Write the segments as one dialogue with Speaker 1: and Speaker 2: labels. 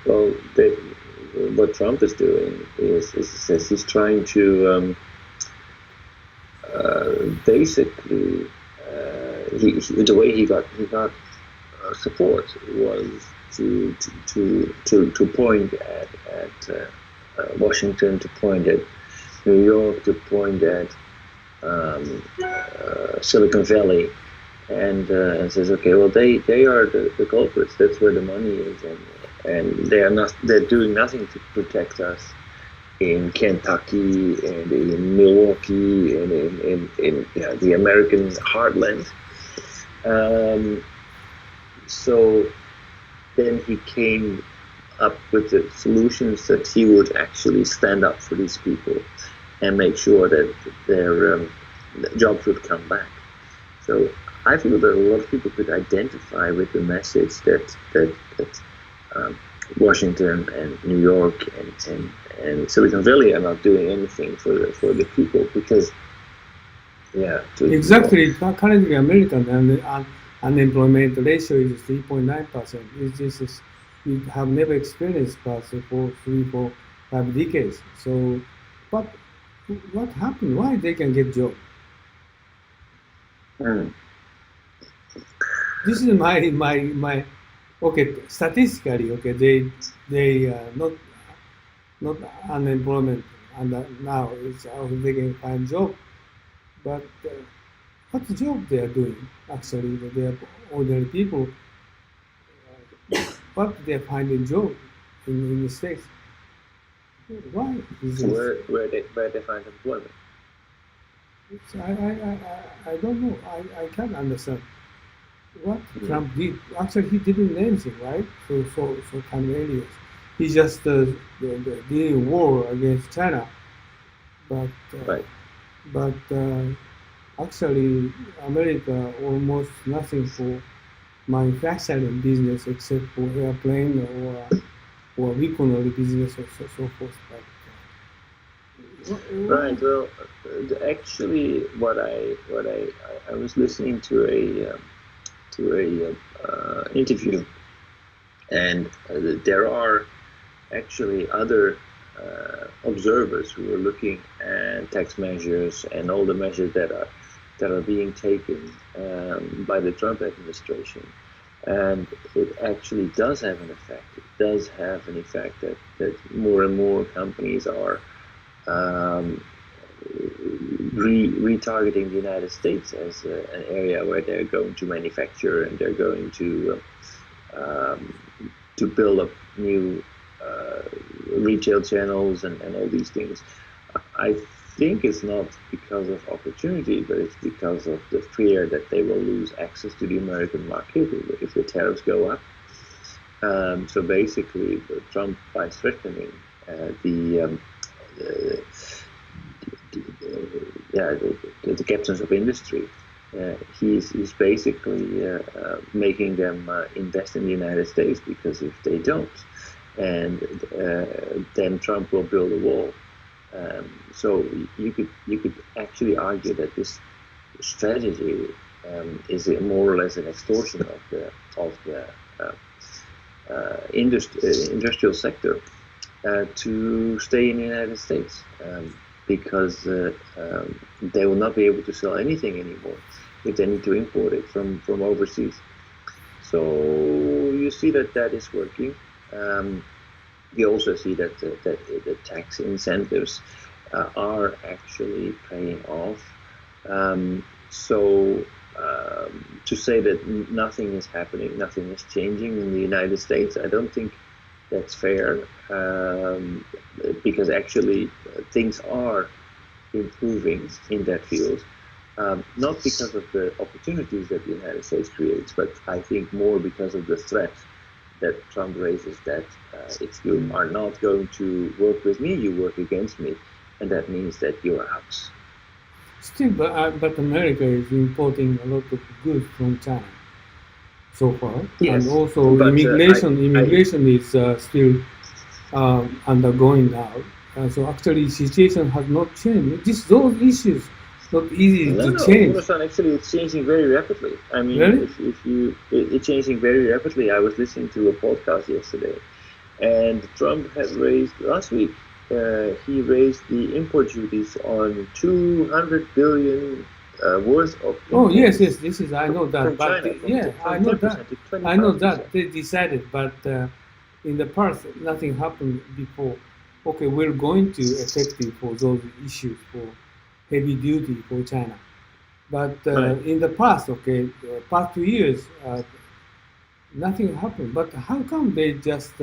Speaker 1: Well, what Trump is doing is he's trying to basically the way he got support was to point at Washington, to point at New York, to point at Silicon Valley, and says, okay, well they are the culprits. That's where the money is, and they're doing nothing to protect us in Kentucky and in Milwaukee and in the American heartland. So then he came up with the solutions that he would actually stand up for these people and make sure that their jobs would come back. So I feel that a lot of people could identify with the message that Washington and New York and Silicon Valley are not doing anything for the people, because
Speaker 2: exactly. Currently, American unemployment ratio is 3.9%. We have never experienced past for 3, 4, 5 decades. So, but what happened? Why they can get job? This is my okay. Statistically, okay, they not unemployment, and now it's how they can find job. But what job they are doing? Actually, they are ordinary people. What they are finding job in the States? Why is
Speaker 1: So
Speaker 2: this?
Speaker 1: where they find employment?
Speaker 2: I don't know. I can't understand what Trump did. Actually, he didn't do anything, right? For kind of areas. He just did war against China, but
Speaker 1: Right.
Speaker 2: but actually, America almost nothing for manufacturing business except for airplane or weaponry business or so forth. But
Speaker 1: Right. Well, actually, I was listening to a interview, and there are actually other observers who are looking at tax measures and all the measures that are being taken by the Trump administration, and it actually does have an effect. It does have an effect that more and more companies are retargeting the United States as an area where they're going to manufacture, and they're going to build up new retail channels and all these things. I think it's not because of opportunity, but it's because of the fear that they will lose access to the American market if the tariffs go up. So basically, Trump, by threatening the captains of industry, he's basically making them invest in the United States, because if they don't, and then Trump will build a wall. So you could actually argue that this strategy is more or less an extortion of the industrial sector to stay in the United States, because they will not be able to sell anything anymore if they need to import it from overseas. So you see that is working. You also see that the tax incentives are actually paying off. So to say that nothing is happening, nothing is changing in the United States, I don't think that's fair, because actually things are improving in that field, not because of the opportunities that the United States creates, but I think more because of the threat that Trump raises, that if you are not going to work with me, you work against me, and that means that you're out.
Speaker 2: still, but America is importing a lot of goods from China so far, and
Speaker 1: Yes,
Speaker 2: also
Speaker 1: but
Speaker 2: immigration is still undergoing now. So actually, situation has not changed. Those issues not easy to
Speaker 1: no,
Speaker 2: change.
Speaker 1: actually, it's changing very rapidly. I mean,
Speaker 2: Really?
Speaker 1: if you, it's changing very rapidly. I was listening to a podcast yesterday, And Trump had raised last week. He raised the import duties on 200 billion worth of
Speaker 2: Oh yes,
Speaker 1: imports
Speaker 2: this is I know that,
Speaker 1: from
Speaker 2: but
Speaker 1: China,
Speaker 2: I
Speaker 1: from
Speaker 2: know
Speaker 1: 10%
Speaker 2: that,
Speaker 1: to
Speaker 2: I know that
Speaker 1: 25%.
Speaker 2: they decided, but in the past nothing happened before. Okay, we're going to effective for those issues for heavy duty for China, but
Speaker 1: Right.
Speaker 2: in the past, okay, past 2 years, nothing happened. But how come they just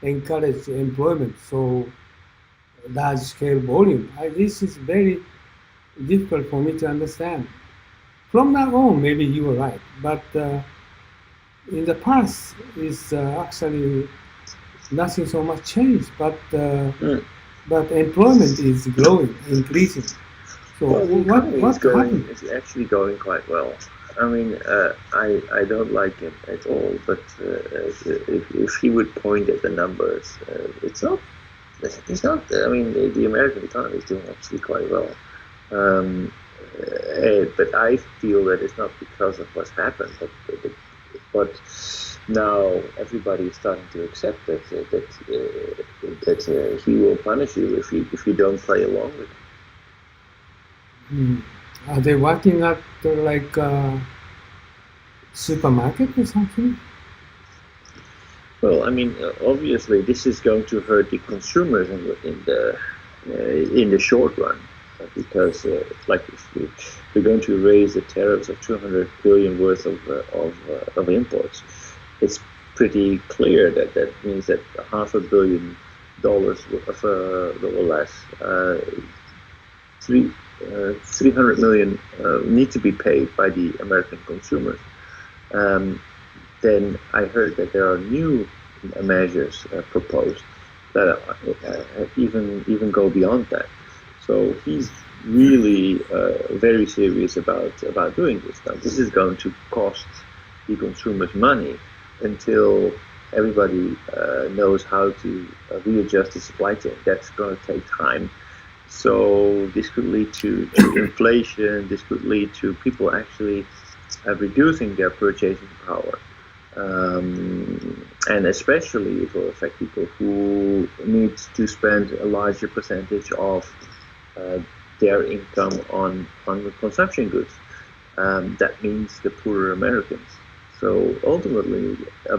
Speaker 2: encourage employment so large scale volume? This is very difficult for me to understand. From now on, maybe you were right, but in the past, is actually nothing so much changed,
Speaker 1: Mm.
Speaker 2: but employment is growing, increasing. So
Speaker 1: Well, the economy is
Speaker 2: what
Speaker 1: going
Speaker 2: happened?
Speaker 1: is actually going quite well. I mean, I don't like him at all, but if he would point at the numbers, it's not. I mean, the American economy is doing actually quite well. Um, but I feel that it's not because of what's happened, but now everybody is starting to accept that he will punish you if you don't play along with him.
Speaker 2: Hmm. Are they working at like supermarket or something?
Speaker 1: Well, I mean, obviously, this is going to hurt the consumers in the short run, because like if we're going to raise the tariffs of 200 billion worth of imports, it's pretty clear that that means that $500 million of or less, three 300 million need to be paid by the American consumers. Um, then I heard that there are new measures proposed that even go beyond that. So he's really very serious about doing this. Now, this is going to cost the consumers money until everybody knows how to readjust the supply chain. That's going to take time. So this could lead to inflation. This could lead to people actually reducing their purchasing power. And especially it will affect people who need to spend a larger percentage of uh, their income on consumption goods. That means the poorer Americans. So ultimately,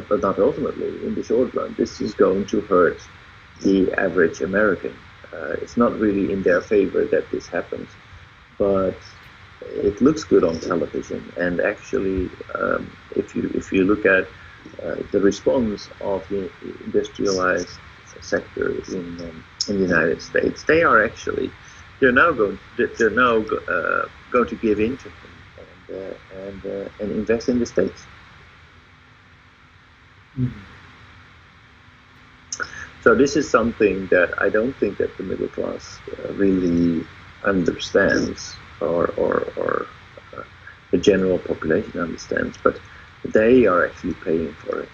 Speaker 1: but not ultimately, in the short run, this is going to hurt the average American. It's not really in their favor that this happens, but it looks good on television. And actually, if you look at the response of the industrialized sector in the United States, they're now going to give in to him and invest in the states.
Speaker 2: Mhm.
Speaker 1: So this is something that I don't think that the middle class really understands, or the general population understands, but they are actually paying for it.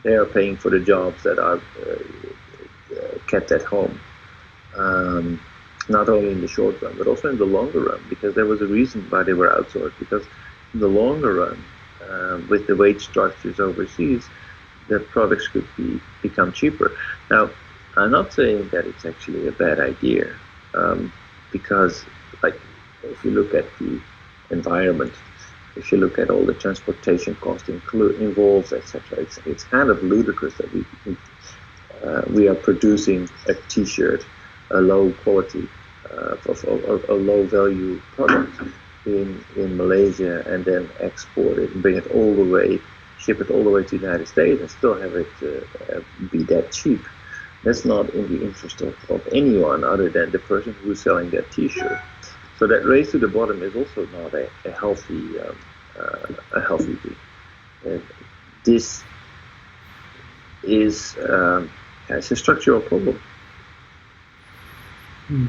Speaker 1: They are paying for the jobs that are kept at home, um, not only in the short run, but also in the longer run, because there was a reason why they were outsourced, because in the longer run, with the wage structures overseas, the products could become cheaper. Now, I'm not saying that it's actually a bad idea, um, because, like, if you look at the environment, if you look at all the transportation costs involved, etc., it's kind of ludicrous that we are producing a T-shirt, a low quality, a low value product in Malaysia, and then export it and bring it all the way, ship it all the way to the United States, and still have it be that cheap. That's not in the interest of anyone other than the person who's selling that T-shirt. So that race to the bottom is also not a healthy thing. Uh, this is has a structural problem.
Speaker 2: Hmm.